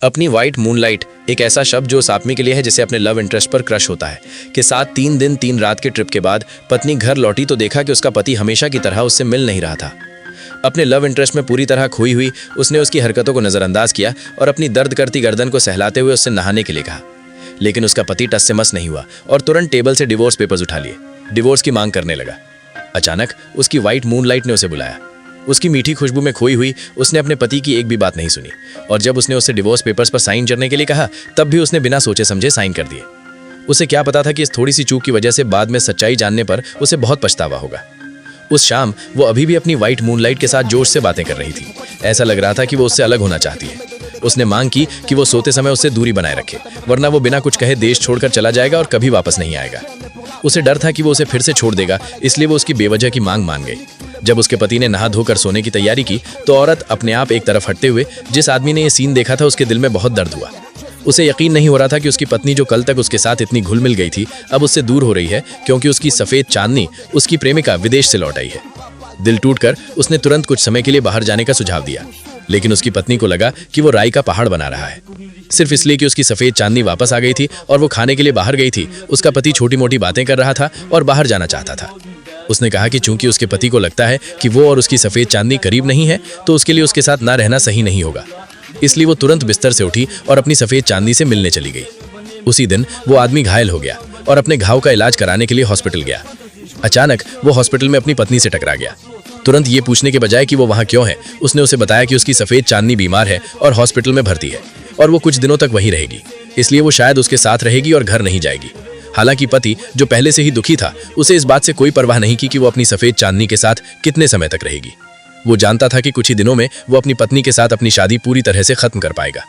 अपनी white moonlight एक ऐसा शब्द जो उस आदमी के लिए है जिसे अपने लव इंटरेस्ट पर क्रश होता है कि साथ 3 दिन 3 रात के ट्रिप के बाद पत्नी घर लौटी तो देखा कि उसका पति हमेशा की तरह उससे मिल नहीं रहा था। अपने लव इंटरेस्ट में पूरी तरह खोई हुई उसने उसकी हरकतों को नज़रअंदाज किया और अपनी दर्द करती गर्दन को सहलाते हुए उससे नहाने के लिए कहा। लेकिन उसका पति टस से मस नहीं हुआ और तुरंत टेबल से डिवोर्स पेपर्स उठा लिए, डिवोर्स की मांग करने लगा। अचानक उसकी वाइट मूनलाइट ने उसे बुलाया। उसकी मीठी खुशबू में खोई हुई उसने अपने पति की एक भी बात नहीं सुनी और जब उसने उससे डिवोर्स पेपर्स पर साइन करने के लिए कहा तब भी उसने बिना सोचे समझे साइन कर दिए। उसे क्या पता था कि इस थोड़ी सी चूक की वजह से बाद में सच्चाई जानने पर उसे बहुत पछतावा होगा। उस शाम वो अभी भी अपनी वाइट मूनलाइट के साथ जोश से बातें कर रही थी। ऐसा लग रहा था कि वो उससे अलग होना चाहती है। उसने मांग की कि वो सोते समय उससे दूरी बनाए रखे, वरना वो बिना कुछ कहे देश छोड़कर चला जाएगा और कभी वापस नहीं आएगा। उसे डर था कि वो उसे फिर से छोड़ देगा, इसलिए वो उसकी बेवजह की मांग मान गई। जब उसके पति ने नहा धोकर सोने की तैयारी की तो औरत अपने आप एक तरफ हटते हुए जिस आदमी ने ये सीन देखा था उसके दिल में बहुत दर्द हुआ। उसे यकीन नहीं हो रहा था कि उसकी पत्नी जो कल तक उसके साथ इतनी घुल मिल गई थी अब उससे दूर हो रही है क्योंकि उसकी सफेद चांदनी उसकी प्रेमिका विदेश से लौट आई है। दिल टूटकर उसने तुरंत कुछ समय के लिए बाहर जाने का सुझाव दिया, लेकिन उसकी पत्नी को लगा कि वो राई का पहाड़ बना रहा है। सिर्फ इसलिए कि उसकी सफेद चांदनी वापस आ गई थी और वो खाने के लिए बाहर गई थी, उसका पति छोटी मोटी बातें कर रहा था और बाहर जाना चाहता था। उसने कहा कि चूंकि उसके पति को लगता है कि वो और उसकी सफेद चांदनी करीब नहीं है तो उसके लिए उसके साथ ना रहना सही नहीं होगा। इसलिए वो तुरंत बिस्तर से उठी और अपनी सफेद चांदनी से मिलने चली गई। उसी दिन वो आदमी घायल हो गया और अपने घाव का इलाज कराने के लिए हॉस्पिटल गया। अचानक वो हॉस्पिटल में अपनी पत्नी से टकरा गया। तुरंत ये पूछने के बजाय कि वो वहाँ क्यों है, उसने उसे बताया कि उसकी सफेद चांदनी बीमार है और हॉस्पिटल में भर्ती है और वो कुछ दिनों तक वहीं रहेगी, इसलिए वो शायद उसके साथ रहेगी और घर नहीं जाएगी। हालांकि पति जो पहले से ही दुखी था उसे इस बात से कोई परवाह नहीं की कि वो अपनी सफेद चांदनी के साथ कितने समय तक रहेगी। वो जानता था कि कुछ ही दिनों में वो अपनी पत्नी के साथ अपनी शादी पूरी तरह से खत्म कर पाएगा।